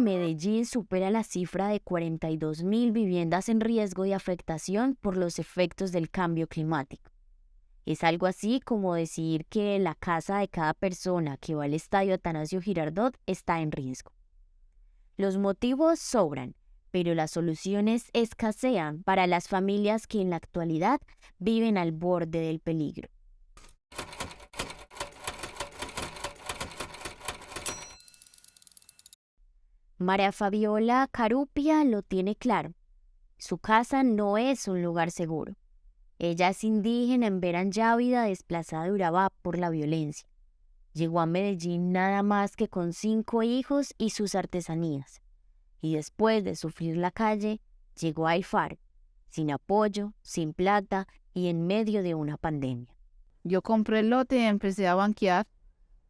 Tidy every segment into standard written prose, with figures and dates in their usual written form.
Medellín supera la cifra de 42.000 viviendas en riesgo de afectación por los efectos del cambio climático. Es algo así como decir que la casa de cada persona que va al estadio Atanasio Girardot está en riesgo. Los motivos sobran, pero las soluciones escasean para las familias que en la actualidad viven al borde del peligro. María Fabiola Carupia lo tiene claro. Su casa no es un lugar seguro. Ella es indígena en Veranyávida, desplazada de Urabá por la violencia. Llegó a Medellín nada más que con 5 hijos y sus artesanías. Y después de sufrir la calle, llegó a El Faro, sin apoyo, sin plata y en medio de una pandemia. Yo compré el lote y empecé a banquear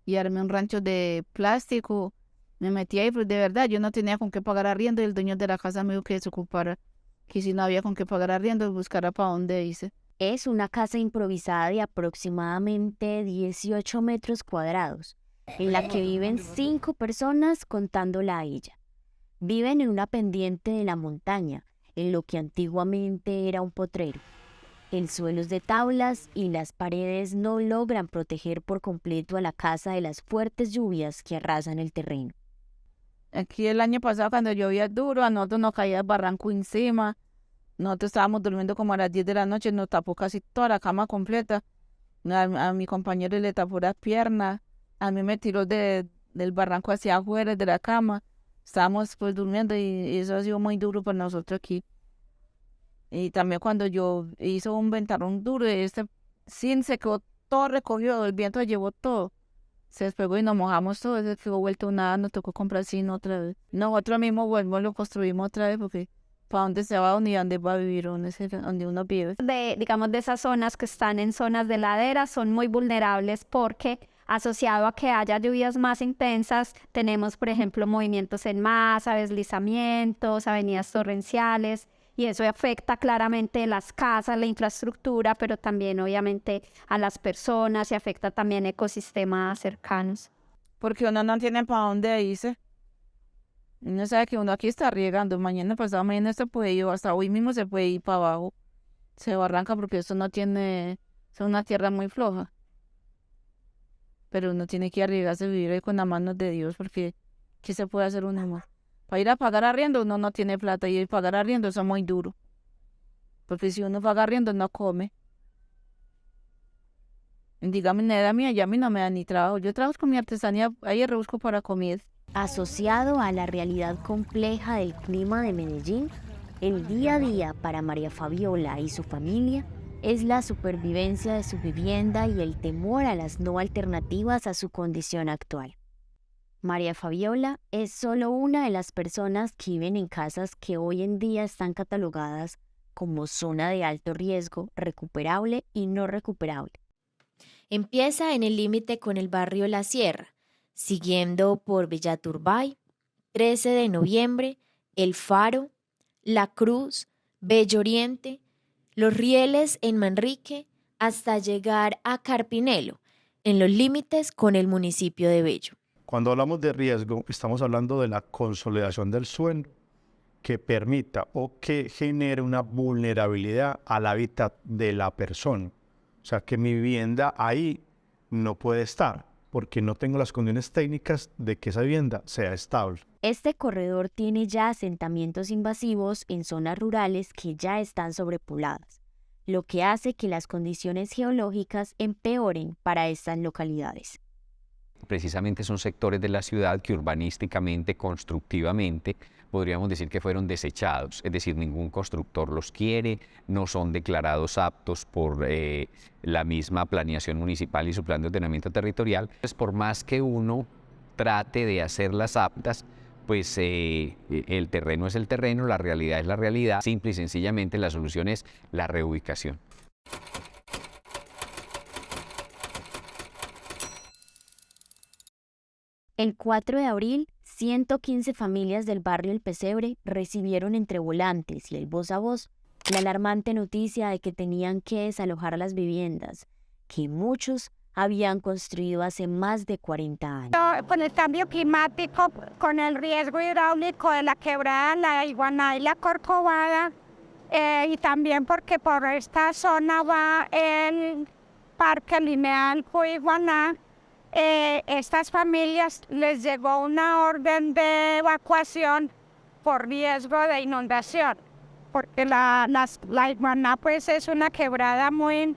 y armé un rancho de plástico. Me metí ahí, pero de verdad yo no tenía con qué pagar arriendo y el dueño de la casa me dijo que se ocupara, que si no había con qué pagar arriendo, buscara para dónde hice. Es una casa improvisada de aproximadamente 18 metros cuadrados, en la que viven 5 personas contándola a ella. Viven en una pendiente de la montaña, en lo que antiguamente era un potrero. El suelo es de tablas y las paredes no logran proteger por completo a la casa de las fuertes lluvias que arrasan el terreno. Aquí el año pasado cuando llovía duro, a nosotros nos caía el barranco encima. Nosotros estábamos durmiendo como a las 10 de la noche, nos tapó casi toda la cama completa. A mi compañero le tapó las piernas, a mí me tiró del barranco hacia afuera de la cama. Estábamos pues durmiendo y eso ha sido muy duro para nosotros aquí. Y también cuando yo hizo un ventarrón duro, sí se quedó todo recogido, el viento llevó todo. Se despegó y nos mojamos todo, se quedó vuelto nada, nos tocó comprar zinc otra vez. Nosotros mismos volvemos, lo construimos otra vez porque ¿para dónde se va ni dónde va a vivir donde uno vive? Digamos, de esas zonas que están en zonas de ladera son muy vulnerables porque asociado a que haya lluvias más intensas, tenemos, por ejemplo, movimientos en masa, deslizamientos, avenidas torrenciales, y eso afecta claramente las casas, la infraestructura, pero también obviamente a las personas y afecta también ecosistemas cercanos. Porque uno no tiene para dónde irse. Uno sabe que uno aquí está riegando, mañana pasado mañana se puede ir, o hasta hoy mismo se puede ir para abajo. Se barranca porque esto no tiene, es una tierra muy floja. Pero uno tiene que arriesgarse a vivir ahí con las manos de Dios porque ¿qué se puede hacer uno más? Para ir a pagar arriendo uno no tiene plata y pagar arriendo eso es muy duro. Porque si uno paga arriendo no come. Dígame, en la edad mía ya a mí no me da ni trabajo. Yo trabajo con mi artesanía, ahí rebusco para comida. Asociado a la realidad compleja del clima de Medellín, el día a día para María Fabiola y su familia es la supervivencia de su vivienda y el temor a las no alternativas a su condición actual. María Fabiola es solo una de las personas que viven en casas que hoy en día están catalogadas como zona de alto riesgo, recuperable y no recuperable. Empieza en el límite con el barrio La Sierra, siguiendo por Villaturbay, 13 de noviembre, El Faro, La Cruz, Bello Oriente, Los Rieles en Manrique, hasta llegar a Carpinelo, en los límites con el municipio de Bello. Cuando hablamos de riesgo, estamos hablando de la consolidación del suelo que permita o que genere una vulnerabilidad al hábitat de la persona. O sea, que mi vivienda ahí no puede estar porque no tengo las condiciones técnicas de que esa vivienda sea estable. Este corredor tiene ya asentamientos invasivos en zonas rurales que ya están sobrepobladas, lo que hace que las condiciones geológicas empeoren para estas localidades. Precisamente son sectores de la ciudad que urbanísticamente, constructivamente, podríamos decir que fueron desechados, es decir, ningún constructor los quiere, no son declarados aptos por la misma planeación municipal y su plan de ordenamiento territorial. Entonces, por más que uno trate de hacerlas aptas, pues el terreno es el terreno, la realidad es la realidad, simple y sencillamente la solución es la reubicación. El 4 de abril, 115 familias del barrio El Pesebre recibieron entre volantes y el voz a voz la alarmante noticia de que tenían que desalojar las viviendas, que muchos habían construido hace más de 40 años. Con el cambio climático, con el riesgo hidráulico de la quebrada, la Iguaná y la Corcovada, y también porque por esta zona va el Parque Lineal Cuy-Iguaná, estas familias les llegó una orden de evacuación por riesgo de inundación, porque la Iguaná pues es una quebrada muy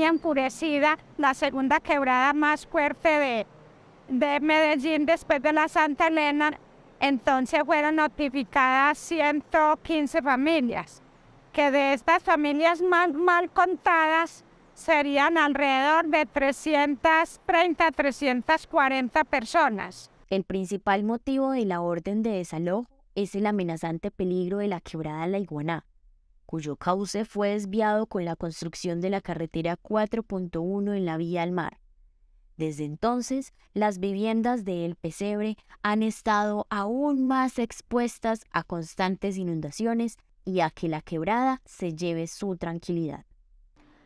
enfurecida, la segunda quebrada más fuerte de Medellín después de la Santa Elena. Entonces fueron notificadas 115 familias, que de estas familias mal contadas serían alrededor de 330, 340 personas. El principal motivo de la orden de desalojo es el amenazante peligro de la quebrada La Iguaná, cuyo cauce fue desviado con la construcción de la carretera 4.1 en la vía al mar. Desde entonces, las viviendas de El Pesebre han estado aún más expuestas a constantes inundaciones y a que la quebrada se lleve su tranquilidad.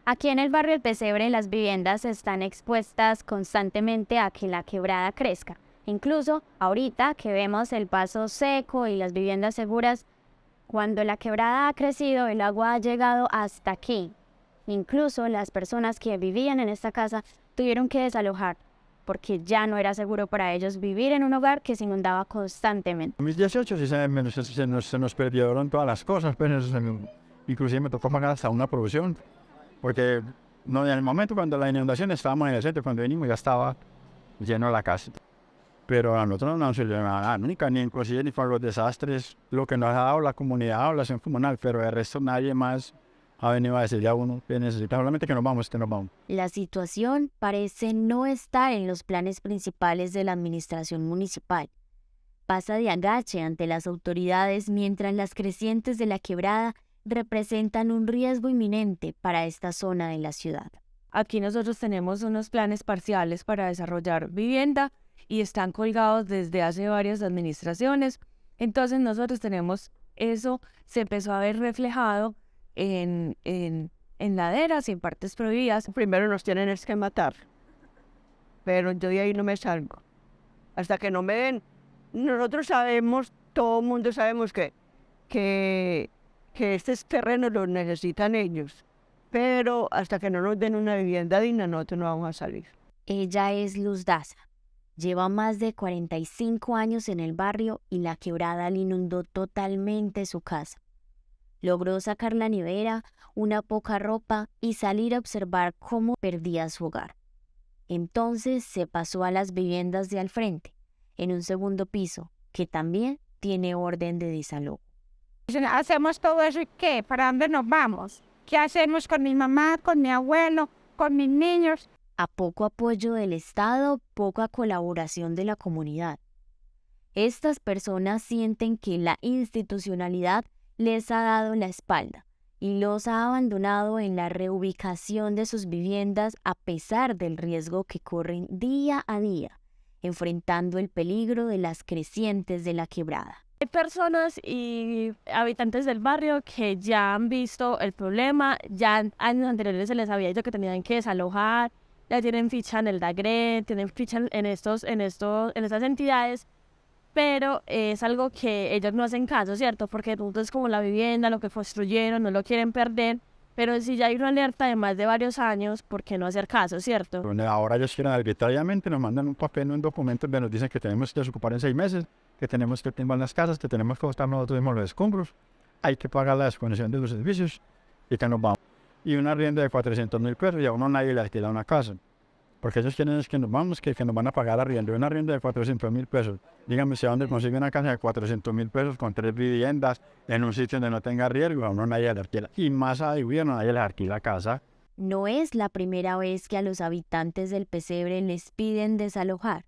Aquí en el barrio El Pesebre las viviendas están expuestas constantemente a que la quebrada crezca. Incluso ahorita que vemos el paso seco y las viviendas seguras, cuando la quebrada ha crecido, el agua ha llegado hasta aquí. Incluso las personas que vivían en esta casa tuvieron que desalojar porque ya no era seguro para ellos vivir en un hogar que se inundaba constantemente. En 2018 sí se nos perdieron todas las cosas, pero inclusive me tocó pagar hasta una provisión, porque no, en el momento cuando la inundación estábamos en el centro, cuando venimos ya estaba lleno la casa. Pero a nosotros no nos sirvió nada, nunca, ni inclusive ni para los desastres, lo que nos ha dado la comunidad o la acción comunal, pero el resto nadie más ha venido a decir ya uno que necesita, solamente que nos vamos. La situación parece no estar en los planes principales de la administración municipal. Pasa de agache ante las autoridades mientras las crecientes de la quebrada representan un riesgo inminente para esta zona de la ciudad. Aquí nosotros tenemos unos planes parciales para desarrollar vivienda y están colgados desde hace varias administraciones. Entonces nosotros tenemos eso, se empezó a ver reflejado en laderas y en partes prohibidas. Primero nos tienen es que matar, pero yo de ahí no me salgo. Hasta que no me den, nosotros sabemos, todo el mundo sabemos que estos terrenos los necesitan ellos, pero hasta que no nos den una vivienda digna, nosotros no vamos a salir. Ella es Luz Daza. Lleva más de 45 años en el barrio y la quebrada le inundó totalmente su casa. Logró sacar la nevera, una poca ropa y salir a observar cómo perdía su hogar. Entonces se pasó a las viviendas de al frente, en un segundo piso, que también tiene orden de desalojo. Hacemos todo eso y ¿qué? ¿Para dónde nos vamos? ¿Qué hacemos con mi mamá, con mi abuelo, con mis niños? A poco apoyo del Estado, poca colaboración de la comunidad. Estas personas sienten que la institucionalidad les ha dado la espalda y los ha abandonado en la reubicación de sus viviendas a pesar del riesgo que corren día a día, enfrentando el peligro de las crecientes de la quebrada. Hay personas y habitantes del barrio que ya han visto el problema, ya en años anteriores se les había dicho que tenían que desalojar, ya tienen ficha en el DAGRET, tienen ficha en estas entidades, pero es algo que ellos no hacen caso, ¿cierto? Porque entonces como la vivienda, lo que construyeron, no lo quieren perder, pero si ya hay una alerta de más de varios años, ¿por qué no hacer caso, cierto? Ahora ellos quieren arbitrariamente, nos mandan un papel, un documento donde nos dicen que tenemos que desocupar en 6 meses, que tenemos que timbar las casas, que tenemos que costar nosotros mismos los escombros, hay que pagar la desconexión de los servicios y que nos vamos. Y una arriendo de 400.000 pesos y a uno nadie le alquila una casa. Porque ellos quieren es que nos vamos, que nos van a pagar arriendo. Una arriendo de 400.000 pesos. Díganme si a dónde consigue una casa de 400.000 pesos con 3 viviendas en un sitio donde no tenga riesgo, a uno nadie le alquila. Y más a gobierno nadie le alquila casa. No es la primera vez que a los habitantes del Pesebre les piden desalojar.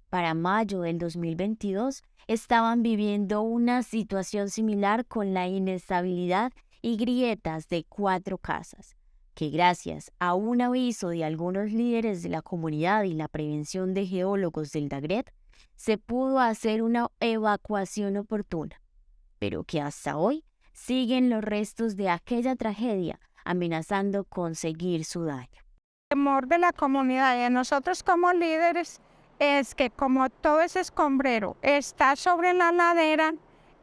Para mayo del 2022 estaban viviendo una situación similar con la inestabilidad y grietas de 4 casas, que gracias a un aviso de algunos líderes de la comunidad y la prevención de geólogos del DAGRET, se pudo hacer una evacuación oportuna, pero que hasta hoy siguen los restos de aquella tragedia amenazando con seguir su daño. temor de la comunidad y de nosotros como líderes es que como todo ese escombrero está sobre la ladera,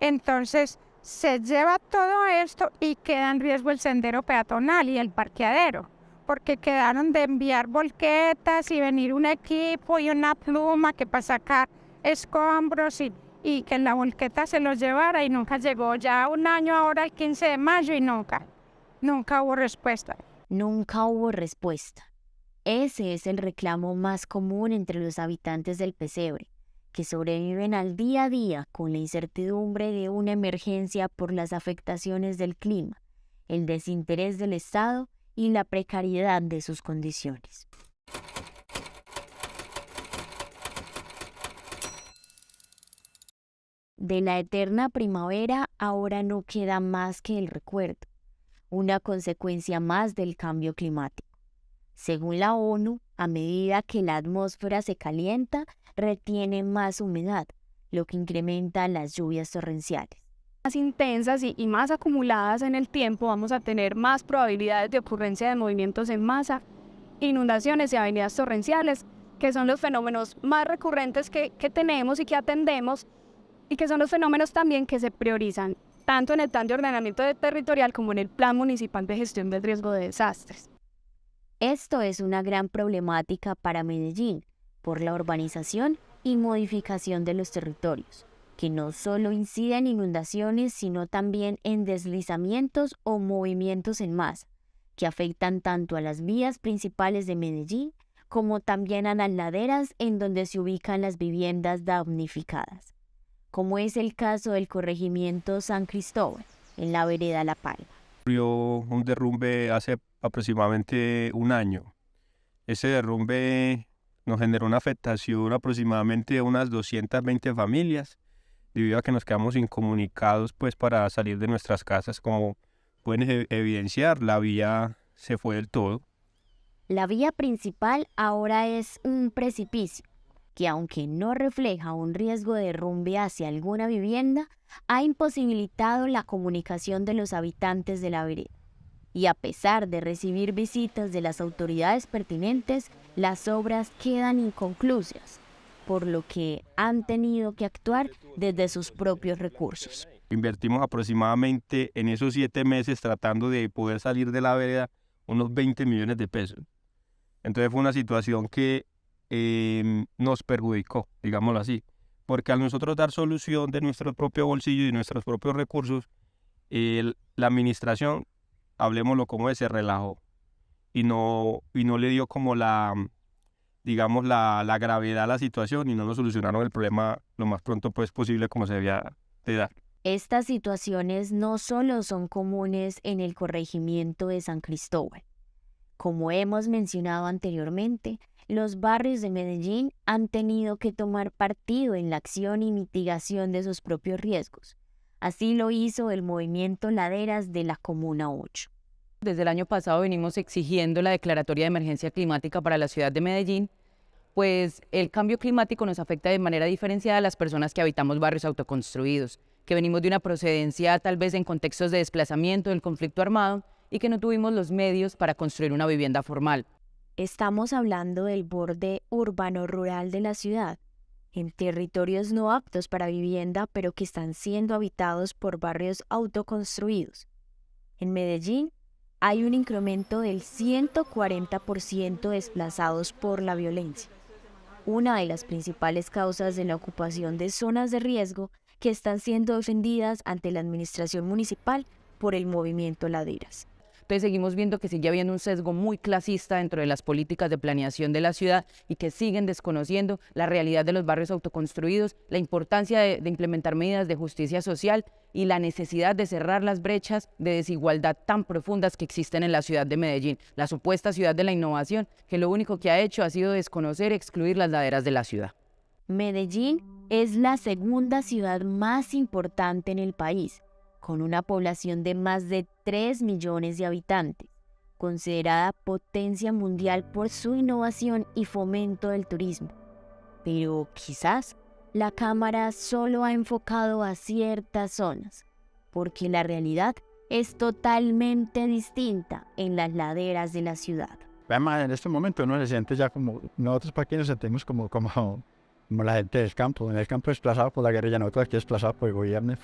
entonces se lleva todo esto y queda en riesgo el sendero peatonal y el parqueadero, porque quedaron de enviar volquetas y venir un equipo y una pluma que para sacar escombros y que la volqueta se los llevara y nunca llegó. Ya un año ahora, el 15 de mayo, y nunca hubo respuesta. Nunca hubo respuesta. Ese es el reclamo más común entre los habitantes del pesebre, que sobreviven al día a día con la incertidumbre de una emergencia por las afectaciones del clima, el desinterés del Estado y la precariedad de sus condiciones. De la eterna primavera ahora no queda más que el recuerdo, una consecuencia más del cambio climático. Según la ONU, a medida que la atmósfera se calienta, retiene más humedad, lo que incrementa las lluvias torrenciales. Más intensas y más acumuladas en el tiempo, vamos a tener más probabilidades de ocurrencia de movimientos en masa, inundaciones y avenidas torrenciales, que son los fenómenos más recurrentes que tenemos y que atendemos, y que son los fenómenos también que se priorizan tanto en el Plan de Ordenamiento Territorial como en el Plan Municipal de Gestión del Riesgo de Desastres. Esto es una gran problemática para Medellín, por la urbanización y modificación de los territorios, que no solo incide en inundaciones, sino también en deslizamientos o movimientos en masa, que afectan tanto a las vías principales de Medellín como también a las laderas en donde se ubican las viviendas damnificadas, como es el caso del corregimiento San Cristóbal, en la vereda La Palma. Ocurrió un derrumbe hace aproximadamente un año. Ese derrumbe nos generó una afectación aproximadamente de unas 220 familias, debido a que nos quedamos incomunicados pues para salir de nuestras casas. Como pueden evidenciar, la vía se fue del todo. La vía principal ahora es un precipicio, que aunque no refleja un riesgo de derrumbe hacia alguna vivienda, ha imposibilitado la comunicación de los habitantes de la vereda. Y a pesar de recibir visitas de las autoridades pertinentes, las obras quedan inconclusas, por lo que han tenido que actuar desde sus propios recursos. Invertimos aproximadamente en esos 7 meses tratando de poder salir de la vereda unos 20 millones de pesos. Entonces fue una situación que nos perjudicó, digámoslo así, porque al nosotros dar solución de nuestro propio bolsillo y nuestros propios recursos, la administración, hablemoslo como se relajó y no le dio como la gravedad a la situación y no nos solucionaron el problema lo más pronto pues posible como se debía de dar. Estas situaciones no solo son comunes en el corregimiento de San Cristóbal. Como hemos mencionado anteriormente, los barrios de Medellín han tenido que tomar partido en la acción y mitigación de sus propios riesgos. Así lo hizo el movimiento Laderas de la Comuna 8. Desde el año pasado venimos exigiendo la declaratoria de emergencia climática para la ciudad de Medellín, pues el cambio climático nos afecta de manera diferenciada a las personas que habitamos barrios autoconstruidos, que venimos de una procedencia tal vez en contextos de desplazamiento del conflicto armado y que no tuvimos los medios para construir una vivienda formal. Estamos hablando del borde urbano-rural de la ciudad, en territorios no aptos para vivienda, pero que están siendo habitados por barrios autoconstruidos. En Medellín hay un incremento del 140% desplazados por la violencia, una de las principales causas de la ocupación de zonas de riesgo que están siendo defendidas ante la administración municipal por el movimiento Laderas. Entonces seguimos viendo que sigue habiendo un sesgo muy clasista dentro de las políticas de planeación de la ciudad y que siguen desconociendo la realidad de los barrios autoconstruidos, la importancia de implementar medidas de justicia social y la necesidad de cerrar las brechas de desigualdad tan profundas que existen en la ciudad de Medellín, la supuesta ciudad de la innovación, que lo único que ha hecho ha sido desconocer y excluir las laderas de la ciudad. Medellín es la segunda ciudad más importante en el país, con una población de más de 3 millones de habitantes, considerada potencia mundial por su innovación y fomento del turismo. Pero quizás la Cámara solo ha enfocado a ciertas zonas, porque la realidad es totalmente distinta en las laderas de la ciudad. Además, en este momento uno se siente ya como, nosotros para aquí nos sentimos como la gente del campo. En el campo desplazado por la guerrilla, nosotros aquí desplazados por el gobierno y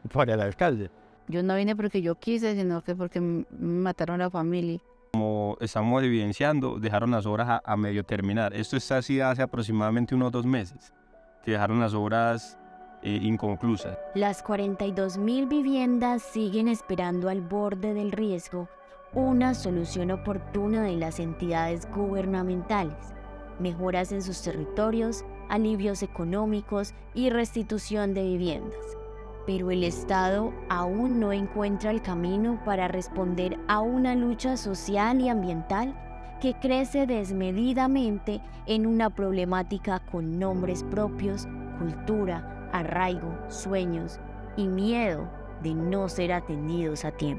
por el alcalde. Yo no vine porque yo quise, sino que porque me mataron a la familia. Como estamos evidenciando, dejaron las obras a medio terminar. Esto está así hace aproximadamente unos 2 meses, que dejaron las obras inconclusas. Las 42.000 viviendas siguen esperando al borde del riesgo una solución oportuna de las entidades gubernamentales, mejoras en sus territorios, alivios económicos y restitución de viviendas. Pero el Estado aún no encuentra el camino para responder a una lucha social y ambiental que crece desmedidamente en una problemática con nombres propios, cultura, arraigo, sueños y miedo de no ser atendidos a tiempo.